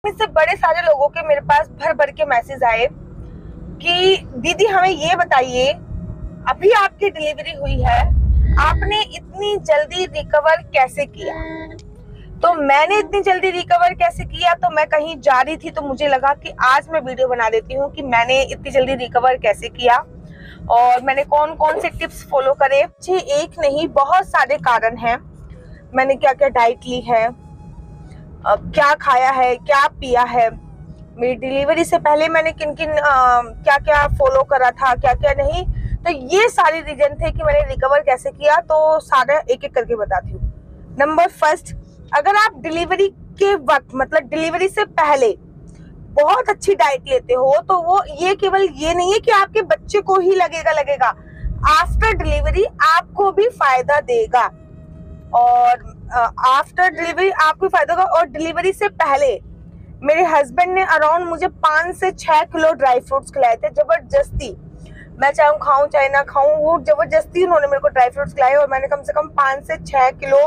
इससे बड़े सारे लोगों के मेरे पास भर भर के मैसेज आए कि दीदी हमें ये बताइए, अभी आपकी डिलीवरी हुई है, आपने इतनी जल्दी रिकवर कैसे किया। तो मैंने इतनी जल्दी रिकवर कैसे किया, तो मैं कहीं जा रही थी तो मुझे लगा कि आज मैं वीडियो बना देती हूँ कि मैंने इतनी जल्दी रिकवर कैसे किया और मैंने कौन कौन से टिप्स फॉलो करे। जी एक नहीं, बहुत सारे कारण हैं। मैंने क्या क्या डाइट ली है, क्या खाया है, क्या पिया है, मेरी डिलीवरी से पहले मैंने किन किन क्या क्या फॉलो करा था, क्या क्या नहीं। तो ये सारे रीजन थे कि मैंने रिकवर कैसे किया, तो सारा एक एक करके बताती हूँ। नंबर फर्स्ट, अगर आप डिलीवरी के वक्त मतलब डिलीवरी से पहले बहुत अच्छी डाइट लेते हो तो वो ये केवल ये नहीं है कि आपके बच्चे को ही लगेगा, आफ्टर डिलीवरी आपको भी फायदा देगा और आफ्टर डिलीवरी आपको फायदा होगा। और डिलीवरी से पहले मेरे हस्बैंड ने अराउंड मुझे 5 से 6 किलो ड्राई फ्रूट्स खिलाए थे, जबरदस्ती। मैं चाहे खाऊं चाहे ना खाऊं, वो जबरदस्ती उन्होंने मेरे को ड्राई फ्रूट्स खिलाए और मैंने कम से कम 5 से 6 किलो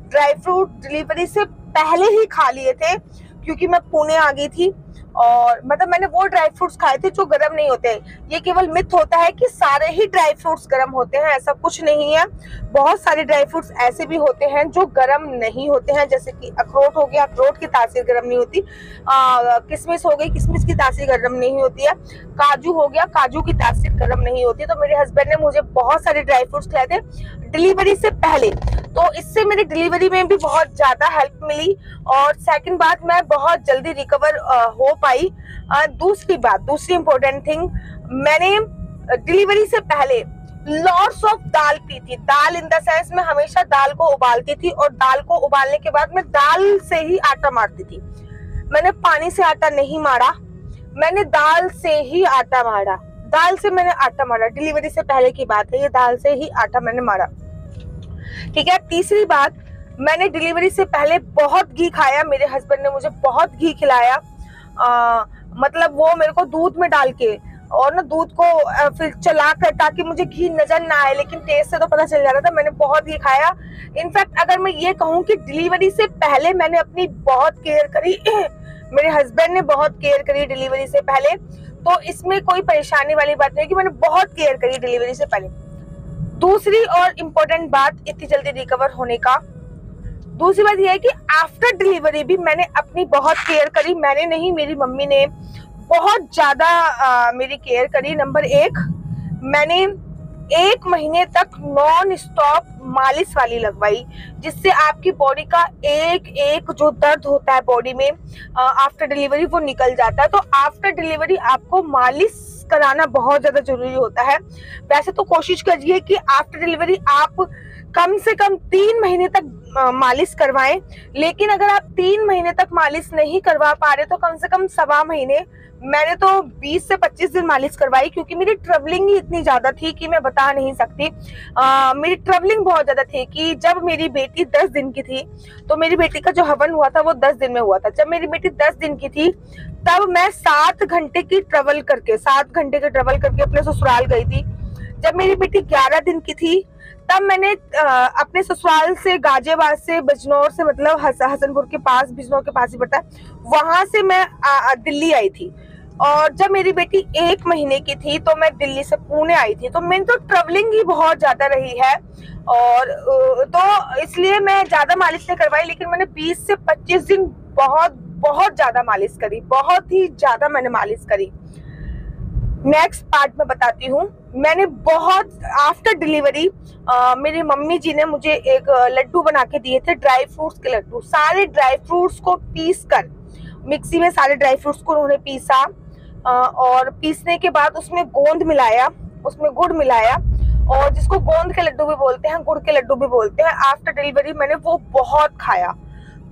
ड्राई फ्रूट डिलीवरी से पहले ही खा लिए थे, क्योंकि मैं पुणे आ गई थी। और मतलब मैंने वो ड्राई फ्रूट्स खाए थे जो गर्म नहीं होते। ये केवल मिथ होता है कि सारे ही ड्राई फ्रूट्स गर्म होते हैं, ऐसा कुछ नहीं है। बहुत सारे ड्राई फ्रूट्स ऐसे भी होते हैं जो गर्म नहीं होते हैं, जैसे कि अखरोट हो गया, अखरोट की तासीर गर्म नहीं होती। किशमिश हो गई, किशमिश की तासीर गर्म नहीं होती है। काजू हो गया, काजू की तासीर गर्म नहीं होती। तो मेरे हस्बैंड ने मुझे बहुत सारे ड्राई फ्रूट्स खिलाए थे डिलीवरी से पहले, तो इससे मेरी डिलीवरी में भी बहुत ज्यादा हेल्प मिली। और सेकंड बात, मैं बहुत जल्दी रिकवर हो पाई। दूसरी इंपॉर्टेंट थिंग, मैंने डिलीवरी से पहले लॉट्स ऑफ दाल पी थी। दाल इन द सेंस, मैं हमेशा दाल को उबालती थी और दाल को उबालने के बाद मैं दाल से ही आटा मारती थी। मैंने पानी से आटा नहीं मारा, मैंने दाल से ही आटा मारा। दाल से मैंने आटा मारा, डिलीवरी से पहले की बात है, ये दाल से ही आटा मैंने मारा। ठीक है। तीसरी बात, मैंने डिलीवरी से पहले बहुत घी खाया। मेरे हस्बैंड ने मुझे बहुत घी खिलाया, मतलब वो मेरे को दूध में डाल के और ना दूध को फिर चला कर, ताकि मुझे घी नजर ना आए, लेकिन टेस्ट से तो पता चल जा रहा था। मैंने बहुत घी खाया। इनफैक्ट अगर मैं ये कहूँ कि डिलीवरी से पहले मैंने अपनी बहुत केयर करी मेरे हस्बैंड ने बहुत केयर करी डिलीवरी से पहले, तो इसमें कोई परेशानी वाली बात नहीं कि मैंने बहुत केयर करी डिलीवरी से पहले। दूसरी और इम्पोर्टेंट बात इतनी जल्दी रिकवर होने का, दूसरी बात यह है कि आफ्टर डिलीवरी भी मैंने अपनी बहुत केयर करी। मैंने नहीं, मेरी मम्मी ने बहुत ज्यादा मेरी केयर करी। नंबर 1, मैंने 1 महीने तक नॉन स्टॉप मालिश वाली लगवाई, जिससे आपकी बॉडी का एक जो दर्द होता है बॉडी में आफ्टर डिलीवरी वो निकल जाता है। तो आफ्टर डिलीवरी आपको मालिश कराना बहुत ज्यादा जरूरी होता है। वैसे तो कोशिश करिए कि आफ्टर डिलीवरी आप कम से कम 3 महीने तक मालिश करवाएं, लेकिन अगर आप 3 महीने तक मालिश नहीं करवा पा रहे तो कम से कम 1.25 महीने, मैंने तो 20 से 25 दिन मालिश करवाई, क्योंकि मेरी ट्रेवलिंग ही इतनी ज्यादा थी कि मैं बता नहीं सकती। मेरी ट्रेवलिंग बहुत ज्यादा थी कि जब मेरी बेटी 10 दिन की थी, तो मेरी बेटी का जो हवन हुआ था वो 10 दिन में हुआ था। जब मेरी बेटी 10 दिन की थी तब मैं 7 घंटे की ट्रेवल करके अपने ससुराल गई थी। जब मेरी बेटी 11 दिन की थी तब मैंने अपने ससुराल से, गाजियाबाद से, बिजनौर से, मतलब हसनपुर के पास, बिजनौर के पास ही पड़ता है, वहां से मैं दिल्ली आई थी। और जब मेरी बेटी 1 महीने की थी तो मैं दिल्ली से पुणे आई थी। तो मेरी तो ट्रेवलिंग ही बहुत ज्यादा रही है, और तो इसलिए मैं ज्यादा मालिश नहीं करवाई, लेकिन मैंने 20 से 25 दिन बहुत ज्यादा मालिश करी, बहुत ही ज्यादा मैंने मालिश करी। नेक्स्ट पार्ट में बताती हूँ। मैंने बहुत आफ्टर डिलीवरी मेरी मम्मी जी ने मुझे एक लड्डू बना के दिए थे, ड्राई फ्रूट्स के लड्डू। सारे ड्राई फ्रूट्स को पीस कर मिक्सी में, सारे ड्राई फ्रूट्स को उन्होंने पीसा, और पीसने के बाद उसमें गोंद मिलाया, उसमें गुड़ मिलाया, और जिसको गोंद के लड्डू भी बोलते हैं, गुड़ के लड्डू भी बोलते हैं। आफ्टर डिलीवरी मैंने वो बहुत खाया,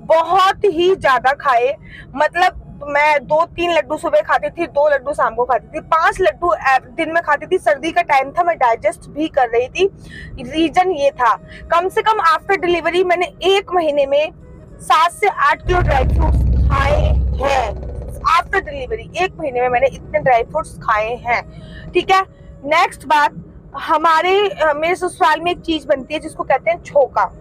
बहुत ही ज्यादा खाए। मतलब मैं 2-3 लड्डू सुबह खाती थी, 2 लड्डू शाम को खाती थी, 5 लड्डू दिन में खाती थी। सर्दी का टाइम था, मैं डाइजेस्ट भी कर रही थी। रीजन ये था, कम से कम आफ्टर डिलीवरी मैंने 1 महीने में 7 से 8 किलो ड्राई फ्रूट्स खाए हैं। आफ्टर डिलीवरी 1 महीने में मैंने इतने ड्राई फ्रूट्स खाए हैं। ठीक है। नेक्स्ट बात, मेरे ससुराल में एक चीज बनती है जिसको कहते हैं छोका।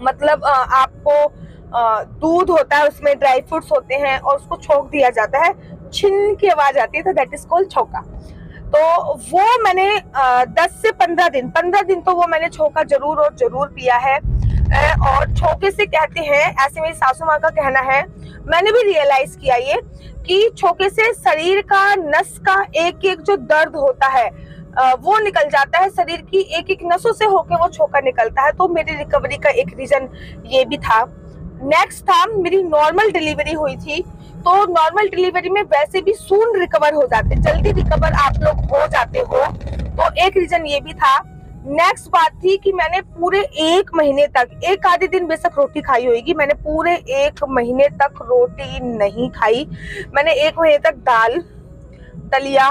मतलब आपको दूध होता है, उसमें ड्राई फ्रूट्स होते हैं और उसको छोंक दिया जाता है, छिन की आवाज आती है, तो दैट इज कॉल्ड छौका। तो वो मैंने 10 से 15 दिन तो वो मैंने छौका जरूर और जरूर पिया है। और छौके से कहते हैं, ऐसे मेरी सासू माँ का कहना है, मैंने भी रियलाइज किया ये कि छौके से शरीर का नस का एक एक जो दर्द होता है वो निकल जाता है, शरीर की एक एक नसों से होके वो छौका निकलता है। तो मेरी रिकवरी का एक रीजन ये भी था। नेक्स्ट था, मेरी नॉर्मल डिलीवरी हुई थी, तो नॉर्मल डिलीवरी में वैसे भी सून रिकवर हो जाते, जल्दी रिकवर आप लोग हो जाते हो, तो एक रीजन ये भी था। नेक्स्ट बात थी कि मैंने पूरे 1 महीने तक, एक आधे दिन बेशक रोटी खाई होगी, मैंने पूरे 1 महीने तक रोटी नहीं खाई। मैंने 1 महीने तक दाल, दलिया,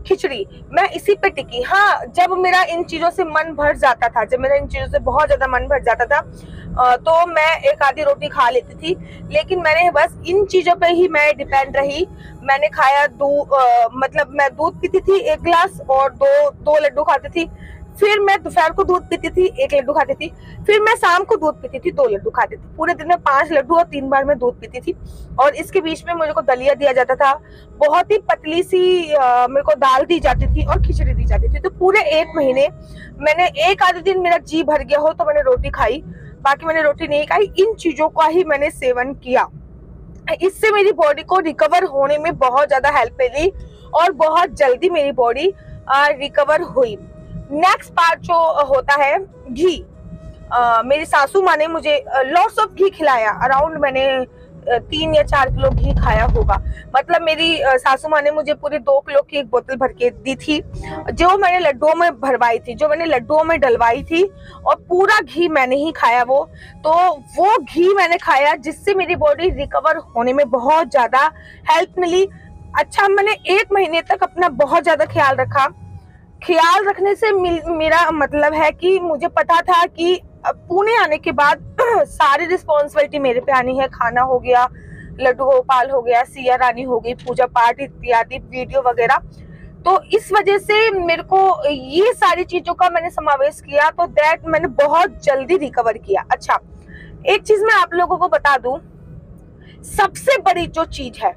खिचड़ी, मैं इसी पे टिकी। हाँ, जब मेरा इन चीजों से मन भर जाता था, जब मेरा इन चीजों से बहुत ज्यादा मन भर जाता था, तो मैं एक आधी रोटी खा लेती थी, लेकिन मैंने बस इन चीजों पे ही मैं डिपेंड रही। मैंने खाया मतलब मैं दूध पीती थी 1 गिलास और दो लड्डू खाती थी, फिर मैं दोपहर को दूध पीती थी 1 लड्डू खाती थी, फिर मैं शाम को दूध पीती थी 2 लड्डू खाती थी। पूरे दिन में 5 लड्डू और 3 बार मैं दूध पीती थी। और इसके बीच में मुझे को दलिया दिया जाता था, बहुत ही पतली सी मेरे को दाल दी जाती थी और खिचड़ी दी जाती थी। तो पूरे 1 महीने मैंने एक आधे दिन मेरा जी भर गया हो तो मैंने रोटी खाई, बाकी मैंने रोटी नहीं खाई। इन चीजों का ही मैंने सेवन किया। इससे मेरी बॉडी को रिकवर होने में बहुत ज्यादा हेल्प मिली और बहुत जल्दी मेरी बॉडी रिकवर हुई। नेक्स्ट पार्ट जो होता है, घी। मेरी सासू माँ ने मुझे लॉट्स ऑफ घी खिलाया। अराउंड मैंने 3 या 4 किलो घी खाया होगा। मतलब मेरी सासू माँ ने मुझे पूरे 2 किलो की एक बोतल भर के दी थी, जो मैंने लड्डुओं में भरवाई थी, जो मैंने लड्डुओं में डलवाई थी, और पूरा घी मैंने ही खाया वो। तो वो घी मैंने खाया, जिससे मेरी बॉडी रिकवर होने में बहुत ज्यादा हेल्प मिली। अच्छा, मैंने 1 महीने तक अपना बहुत ज्यादा ख्याल रखा। ख्याल रखने से मेरा मतलब है कि मुझे पता था कि पुणे आने के बाद सारी रिस्पॉन्सिबिलिटी मेरे पे आनी है। खाना हो गया, लड्डू गोपाल हो गया, सिया रानी हो गई, पूजा पाठ इत्यादि, वीडियो वगैरह। तो इस वजह से मेरे को ये सारी चीजों का मैंने समावेश किया, तो दैट मैंने बहुत जल्दी रिकवर किया। अच्छा, एक चीज मैं आप लोगों को बता दूं, सबसे बड़ी जो चीज है,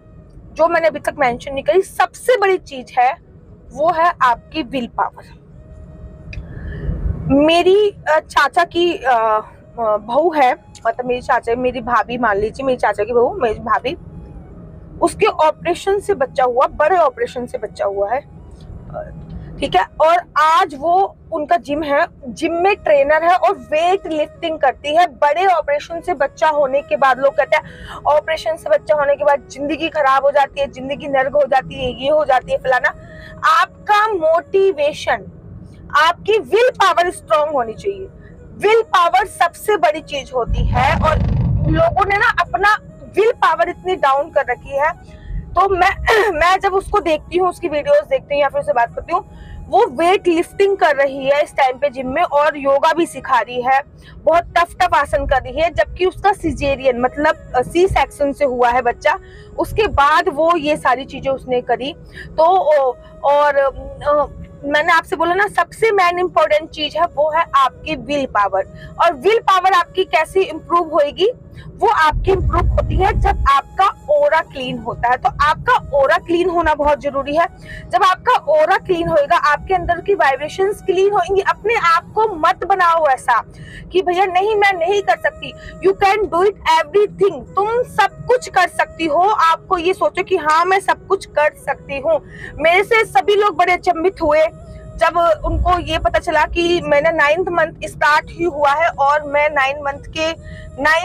जो मैंने अभी तक मेंशन नहीं करी, सबसे बड़ी चीज है वो है आपकी विल पावर। मेरी चाचा की बहू है, मतलब मेरी चाचा, मेरी भाभी मान लीजिए, मेरी चाचा की बहू, मेरी भाभी, उसके ऑपरेशन से बच्चा हुआ, बड़े ऑपरेशन से बच्चा हुआ है, ठीक है। और आज वो उनका जिम है, जिम में ट्रेनर है और वेट लिफ्टिंग करती है। बड़े ऑपरेशन से बच्चा होने के बाद, लोग कहते हैं ऑपरेशन से बच्चा होने के बाद जिंदगी खराब हो जाती है, जिंदगी नर्क हो जाती है, ये हो जाती है, फलाना। आपका मोटिवेशन, आपकी विल पावर स्ट्रांग होनी चाहिए। विल पावर सबसे बड़ी चीज होती है, और लोगों ने ना अपना विल पावर इतनी डाउन कर रखी है। तो मैं जब उसको देखती हूँ, उसकी वीडियोस देखती हूँ या फिर उससे बात करती हूँ, वो वेट लिफ्टिंग कर रही है इस टाइम पे जिम में, और योगा भी सिखा रही है, बहुत टफ आसन कर रही है, जबकि उसका सिजेरियन मतलब सी सेक्शन से हुआ है बच्चा। उसके बाद वो ये सारी चीजें उसने करी। तो और मैंने आपसे बोला ना, सबसे मेन इंपॉर्टेंट चीज है वो है आपकी विल पावर। और विल पावर आपकी कैसे इंप्रूव होएगी? वो आपकी इंप्रूव होती है जब आपका ओरा क्लीन होता है। तो आपका ओरा क्लीन होना बहुत जरूरी है। जब आपका ओरा क्लीन होएगा, आपके अंदर की वाइब्रेशंस क्लीन होंगी। अपने आप को मत बनाओ ऐसा कि भैया नहीं, मैं नहीं कर सकती। You can do it everything. तुम सब कुछ कर सकती हो। आपको ये सोचो कि हाँ, मैं सब कुछ कर सकती हूँ। मेरे से सभी लोग बड़े अचंभित हुए जब उनको ये पता चला कि मैंने 9th मंथ स्टार्ट ही हुआ है और मैं 9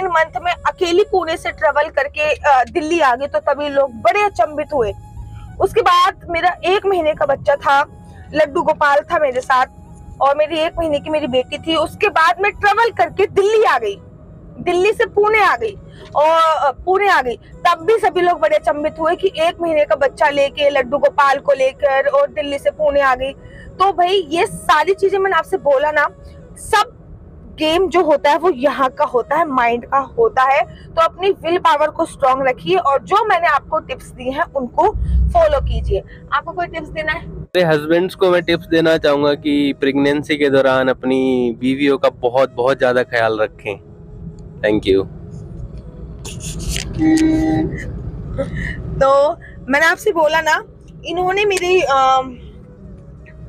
मंथ में अकेली पुणे से ट्रेवल करके दिल्ली आ गई। तो तभी लोग बड़े अचंभित हुए। उसके बाद मेरा 1 महीने का बच्चा था, लड्डू गोपाल था मेरे साथ, और मेरी 1 महीने की मेरी बेटी थी। उसके बाद मैं ट्रेवल करके दिल्ली आ गई, दिल्ली से पुणे आ गई, और पुणे आ गई। तब भी सभी लोग बड़े अचंभित हुए कि 1 महीने का बच्चा लेके, लड्डू गोपाल को लेकर, और दिल्ली से पुणे आ गई। तो भाई ये सारी चीजें मैंने आपसे बोला ना, सब गेम जो होता है वो यहाँ का होता है, माइंड का होता है। तो अपनी विल पावर को स्ट्रांग रखिए, और जो मैंने आपको टिप्स दी हैं उनको फॉलो कीजिए। आपको कोई टिप्स देना है? मेरे हस्बैंड्स को मैं टिप्स देना चाहूंगा कि प्रेगनेंसी के दौरान अपनी बीवियों का बहुत बहुत ज्यादा ख्याल रखें। Thank you. तो मैंने आपसे बोला ना, इन्होंने मेरी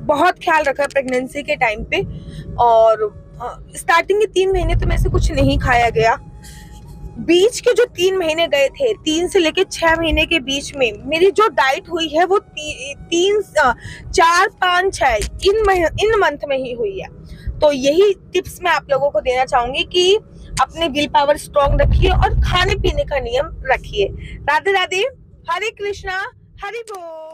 बहुत ख्याल रखा प्रेगनेंसी के टाइम पे, और स्टार्टिंग के 3 महीने तो मेरे से कुछ नहीं खाया गया। बीच के जो 3 महीने गए थे, 3 से लेके 6 महीने के बीच में मेरी जो डाइट हुई है वो 3, 4, 5, 6 इन मंथ में ही हुई है। तो यही टिप्स मैं आप लोगों को देना चाहूंगी कि अपने विल पावर स्ट्रॉन्ग रखिए और खाने पीने का नियम रखिए। राधे राधे, हरे कृष्णा, हरि बोल।